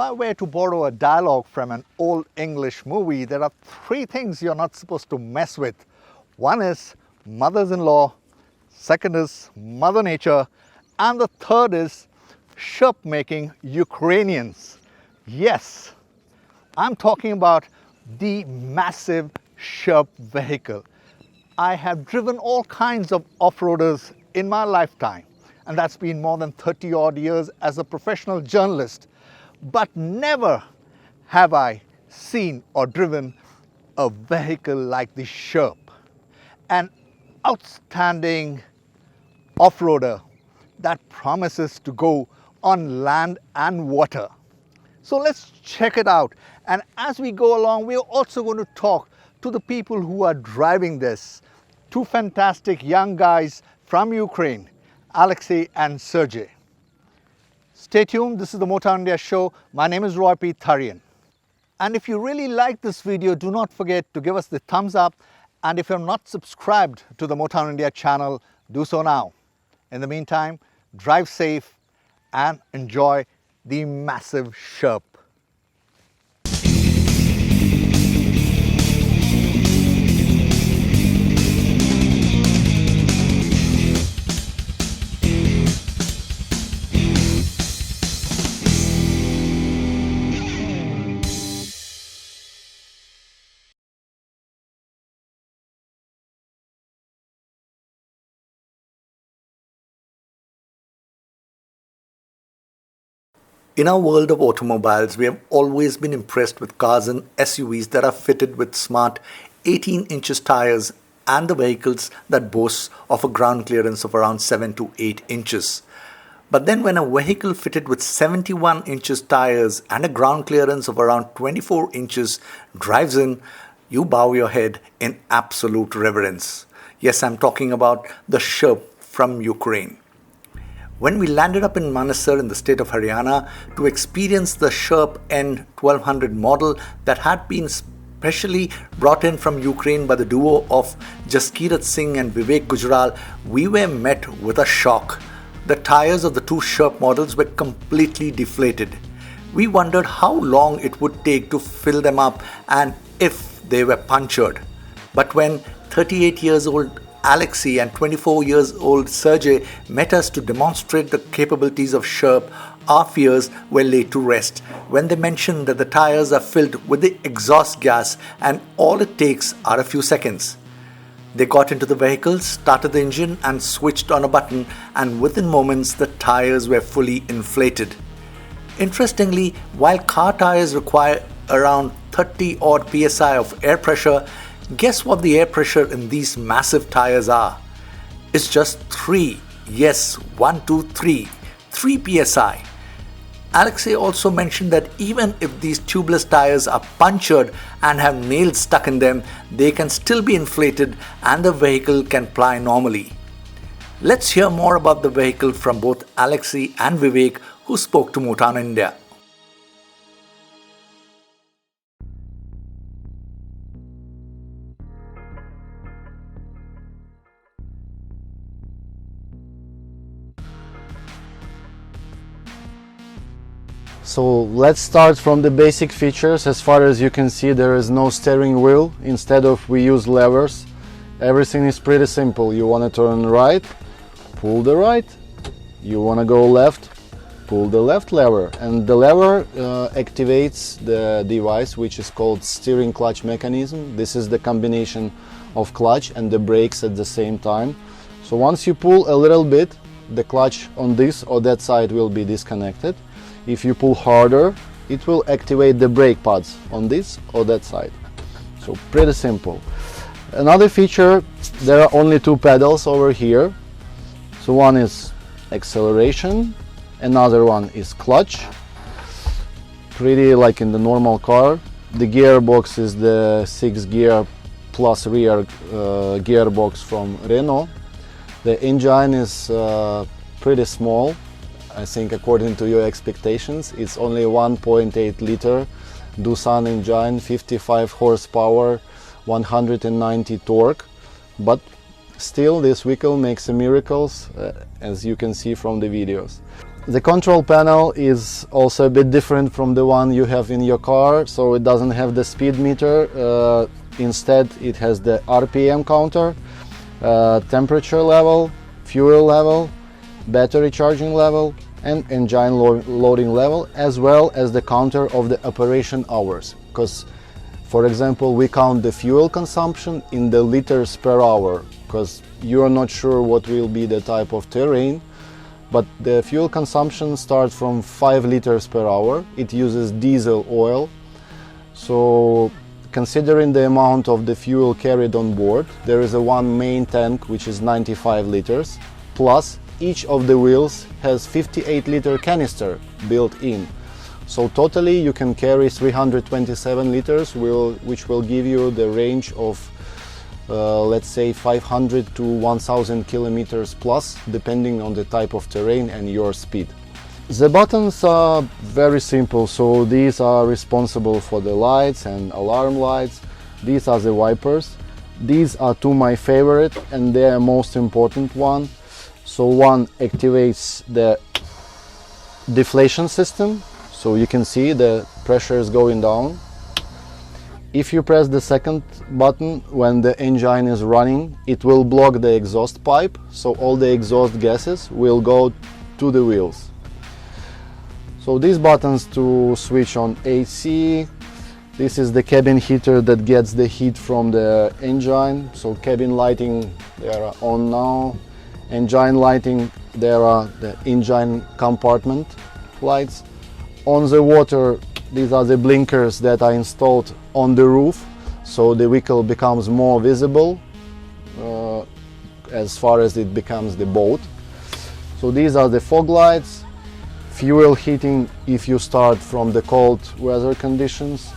I were to borrow a dialogue from an old English movie, there are three things you're not supposed to mess with. One is mothers-in-law, second is Mother Nature, and the third is Sherp-making Ukrainians. Yes, I'm talking about the massive Sherp vehicle. I have driven all kinds of off-roaders in my lifetime, and that's been more than 30 odd years as a professional journalist. But never have I seen or driven a vehicle like the Sherp, an outstanding off-roader that promises to go on land and water. So let's check it out. And as we go along, we're also going to talk to the people who are driving this. Two fantastic young guys from Ukraine, Alexei and Sergey. Stay tuned, this is the Motown India show. My name is Roy P. Tharian. And if you really like this video, do not forget to give us the thumbs up. And if you're not subscribed to the Motown India channel, do so now. In the meantime, drive safe and enjoy the massive Sherp. In our world of automobiles, we have always been impressed with cars and SUVs that are fitted with smart 18 inches tires and the vehicles that boast of a ground clearance of around 7 to 8 inches. But then when a vehicle fitted with 71 inches tires and a ground clearance of around 24 inches drives in, you bow your head in absolute reverence. Yes, I'm talking about the Sherp from Ukraine. When we landed up in Manesar in the state of Haryana to experience the Sherp N 1200 model that had been specially brought in from Ukraine by the duo of Jaskirat Singh and Vivek Gujral, we were met with a shock. The tires of the two Sherp models were completely deflated. We wondered how long it would take to fill them up and if they were punctured. But when 38 years old Alexei and 24 years old Sergey met us to demonstrate the capabilities of Sherp, our fears were laid to rest when they mentioned that the tires are filled with the exhaust gas and all it takes are a few seconds. They got into the vehicle, started the engine and switched on a button, and within moments the tires were fully inflated. Interestingly, while car tires require around 30 odd psi of air pressure, guess what the air pressure in these massive tires are? It's just 3. Yes, 1, 2, 3. 3 psi. Alexei also mentioned that even if these tubeless tires are punctured and have nails stuck in them, they can still be inflated and the vehicle can ply normally. Let's hear more about the vehicle from both Alexei and Vivek, who spoke to Motown India. So let's start from the basic features. As far as you can see, there is no steering wheel. Instead of we use levers. Everything is pretty simple. You want to turn right, pull the right. You want to go left, pull the left lever. And the lever activates the device which is called steering clutch mechanism. This is the combination of clutch and the brakes at the same time. So once you pull a little bit, the clutch on this or that side will be disconnected. If you pull harder, it will activate the brake pads on this or that side. So pretty simple. Another feature, there are only two pedals over here. So one is acceleration, another one is clutch. Pretty like in the normal car. The gearbox is the 6-gear plus rear gearbox from Renault. The engine is pretty small. I think according to your expectations, it's only 1.8 liter Doosan engine, 55 horsepower, 190 torque, but still this vehicle makes miracles, as you can see from the videos. The control panel is also a bit different from the one you have in your car, so it doesn't have the speed meter. Instead, it has the RPM counter, temperature level, fuel level, battery charging level, and engine loading level, as well as the counter of the operation hours. Because, for example, we count the fuel consumption in the liters per hour, because you are not sure what will be the type of terrain. But the fuel consumption starts from 5 liters per hour. It uses diesel oil. So considering the amount of the fuel carried on board, there is a one main tank which is 95 liters, plus each of the wheels has 58-liter canister built in. So totally you can carry 327 liters, which will give you the range of let's say 500 to 1000 kilometers plus, depending on the type of terrain and your speed. The buttons are very simple, so these are responsible for the lights and alarm lights. These are the wipers. These are two my favorite, and they are most important one. So one activates the deflation system, so you can see the pressure is going down. If you press the second button when the engine is running, it will block the exhaust pipe, so all the exhaust gases will go to the wheels. So these buttons to switch on AC. This is the cabin heater that gets the heat from the engine. So cabin lighting, they are on now. Engine lighting, there are the engine compartment lights. On the water, these are the blinkers that are installed on the roof, so the vehicle becomes more visible as far as it becomes the boat. So these are the fog lights, fuel heating if you start from the cold weather conditions,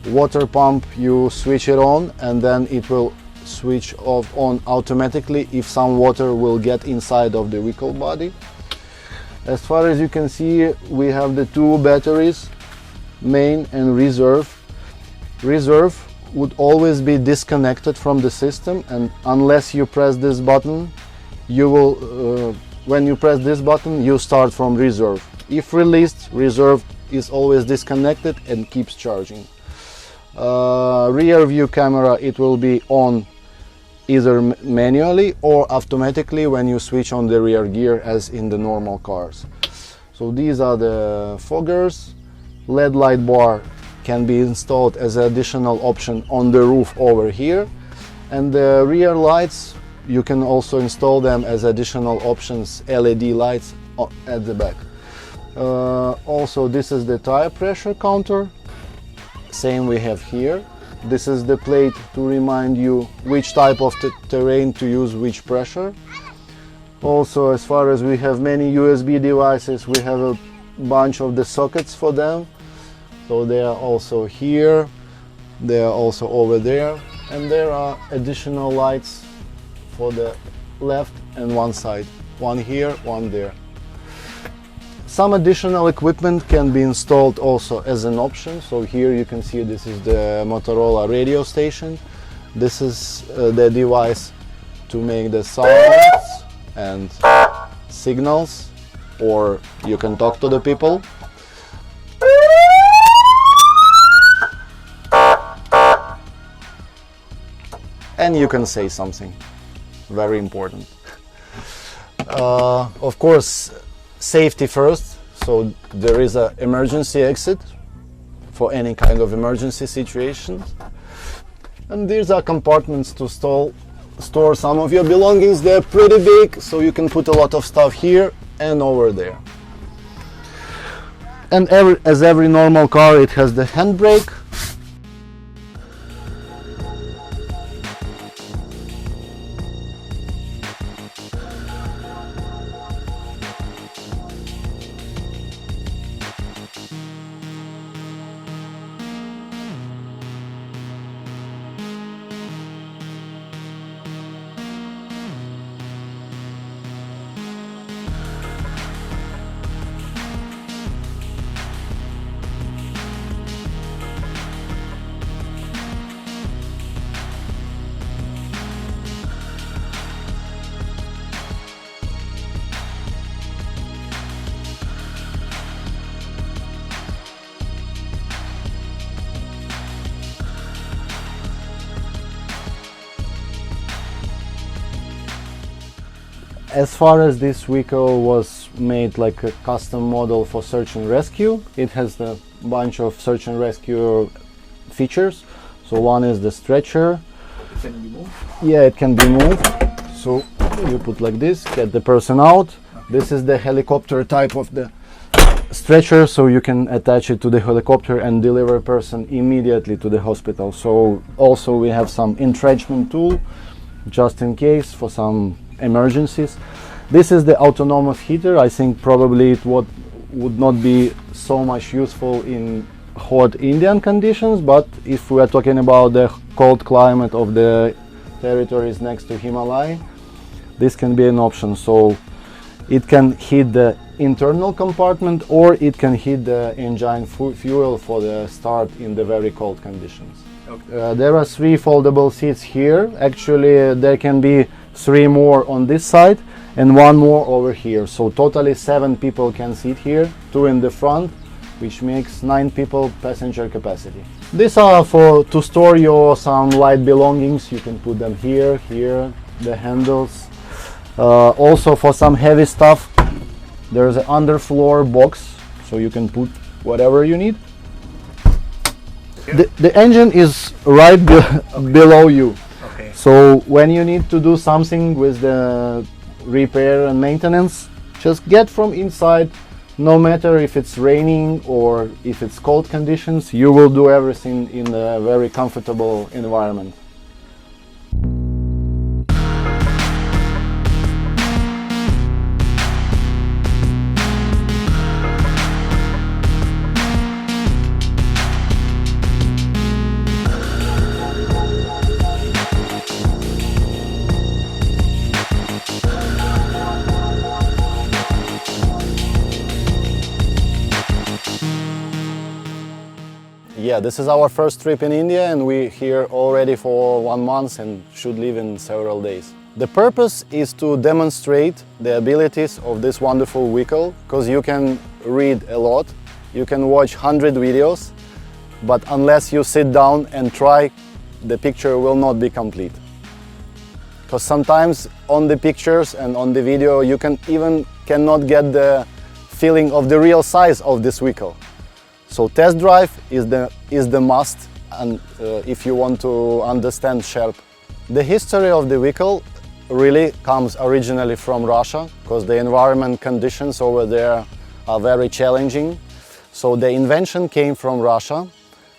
water pump, you switch it on and then it will switch off on automatically if some water will get inside of the vehicle body. As far as you can see, we have the two batteries, main and reserve. Reserve would always be disconnected from the system, and unless you press this button, you will when you press this button you start from reserve. If released, reserve is always disconnected and keeps charging. Rear view camera, it will be on either manually or automatically when you switch on the rear gear, as in the normal cars. So these are the foggers. LED light bar can be installed as an additional option on the roof over here, and the rear lights, you can also install them as additional options, LED lights at the back. Also, this is the tire pressure counter, same we have here. This is the plate to remind you which type of terrain to use which pressure. Also, as far as we have many USB devices, we have a bunch of the sockets for them. So they are also here, they are also over there, and there are additional lights for the left and one side, one here, one there. Some additional equipment can be installed also as an option. So here you can see this is the Motorola radio station. This is the device to make the sounds and signals, or you can talk to the people. And you can say something very important. Of course, safety first, so there is an emergency exit for any kind of emergency situation. And these are compartments to store some of your belongings. They're pretty big, so you can put a lot of stuff here and over there. And as every normal car, it has the handbrake. As far as this vehicle was made like a custom model for search and rescue, it has a bunch of search and rescue features. So one is the stretcher. Can you move? Yeah, it can be moved. So you put like this, get the person out. This is the helicopter type of the stretcher, so you can attach it to the helicopter and deliver a person immediately to the hospital. So also we have some entrenchment tool just in case for some emergencies. This is the autonomous heater. I think probably it would not be so much useful in hot Indian conditions, but if we are talking about the cold climate of the territories next to Himalaya, this can be an option. So it can heat the internal compartment or it can heat the engine fuel for the start in the very cold conditions. Okay. There are 3 foldable seats here. Actually, there can be 3 more on this side and 1 more over here. So totally 7 people can sit here, 2 in the front, which makes 9 people passenger capacity. These are to store your some light belongings. You can put them here, the handles. Also for some heavy stuff, there's an underfloor box, so you can put whatever you need. The engine is right below you. Okay. So when you need to do something with the repair and maintenance, just get from inside. No matter if it's raining or if it's cold conditions, you will do everything in a very comfortable environment. Yeah, this is our first trip in India and we're here already for 1 month and should leave in several days. The purpose is to demonstrate the abilities of this wonderful vehicle, because you can read a lot, you can watch 100 videos, but unless you sit down and try, the picture will not be complete. Because sometimes on the pictures and on the video you cannot get the feeling of the real size of this vehicle. So test drive is the must, and if you want to understand Sherp. The history of the vehicle really comes originally from Russia, because the environment conditions over there are very challenging. So the invention came from Russia.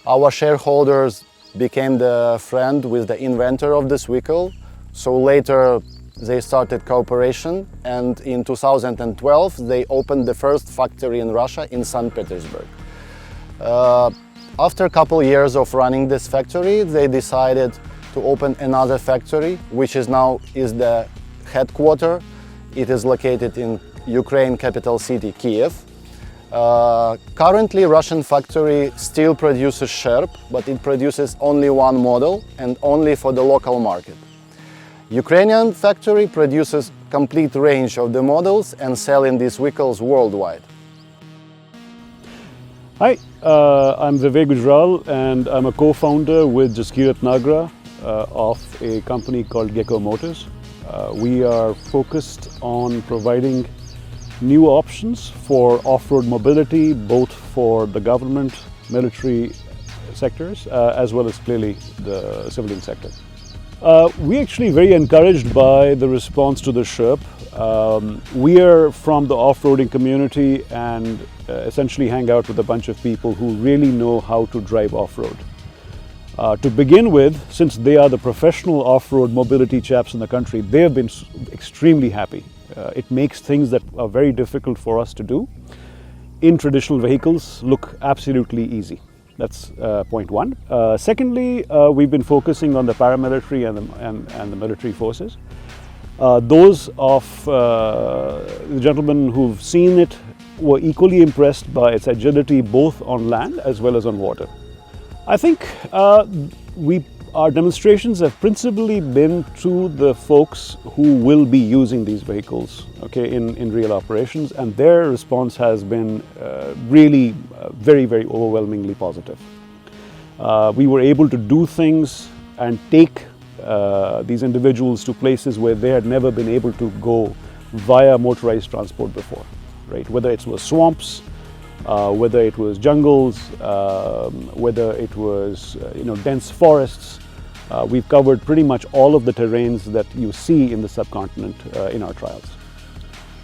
Our shareholders became the friend with the inventor of this vehicle. So later they started cooperation, and in 2012 they opened the first factory in Russia in St. Petersburg. After a couple years of running this factory, they decided to open another factory, which is now the headquarters. It is located in Ukraine capital city, Kiev. Currently, Russian factory still produces Sherp, but it produces only 1 model and only for the local market. Ukrainian factory produces complete range of the models and selling these vehicles worldwide. Hi, I'm Vivek Gujral and I'm a co-founder with Jaskirat Nagra of a company called Gecko Motors. We are focused on providing new options for off-road mobility, both for the government, military sectors, as well as clearly the civilian sector. We're actually very encouraged by the response to the Sherp. We are from the off-roading community and essentially hang out with a bunch of people who really know how to drive off-road. To begin with, since they are the professional off-road mobility chaps in the country, they have been extremely happy. It makes things that are very difficult for us to do in traditional vehicles look absolutely easy. That's point 1. Secondly, we've been focusing on the paramilitary and the military forces. Those of the gentlemen who've seen it were equally impressed by its agility both on land as well as on water. I think our demonstrations have principally been to the folks who will be using these vehicles, in real operations, and their response has been really very, very overwhelmingly positive. We were able to do things and take these individuals to places where they had never been able to go via motorized transport before, right? Whether it was swamps, whether it was jungles, whether it was dense forests. We've covered pretty much all of the terrains that you see in the subcontinent in our trials.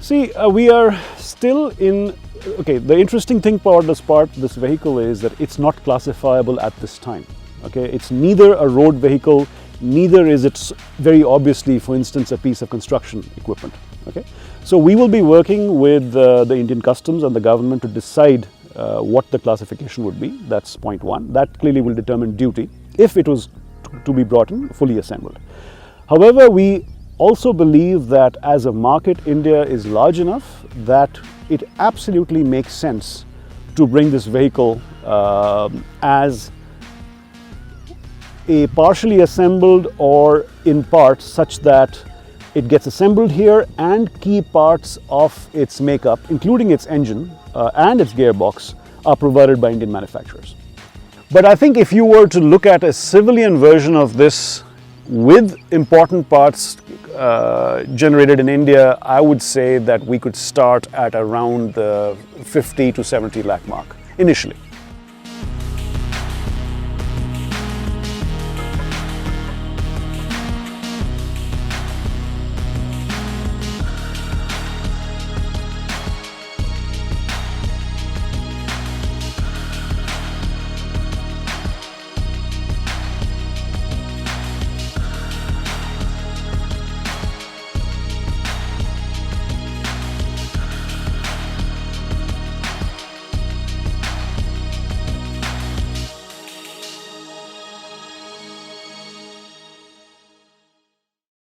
See, we are still in, okay, the interesting thing about this vehicle is that it's not classifiable at this time. Okay, it's neither a road vehicle, neither is it very obviously, for instance, a piece of construction equipment. Okay, so we will be working with the Indian Customs and the government to decide what the classification would be. That's point one. That clearly will determine duty if it was to be brought in fully assembled. However, we also believe that as a market, India is large enough that it absolutely makes sense to bring this vehicle as a partially assembled or in parts, such that it gets assembled here and key parts of its makeup, including its engine and its gearbox, are provided by Indian manufacturers. But I think if you were to look at a civilian version of this with important parts generated in India, I would say that we could start at around the 50 to 70 lakh mark initially.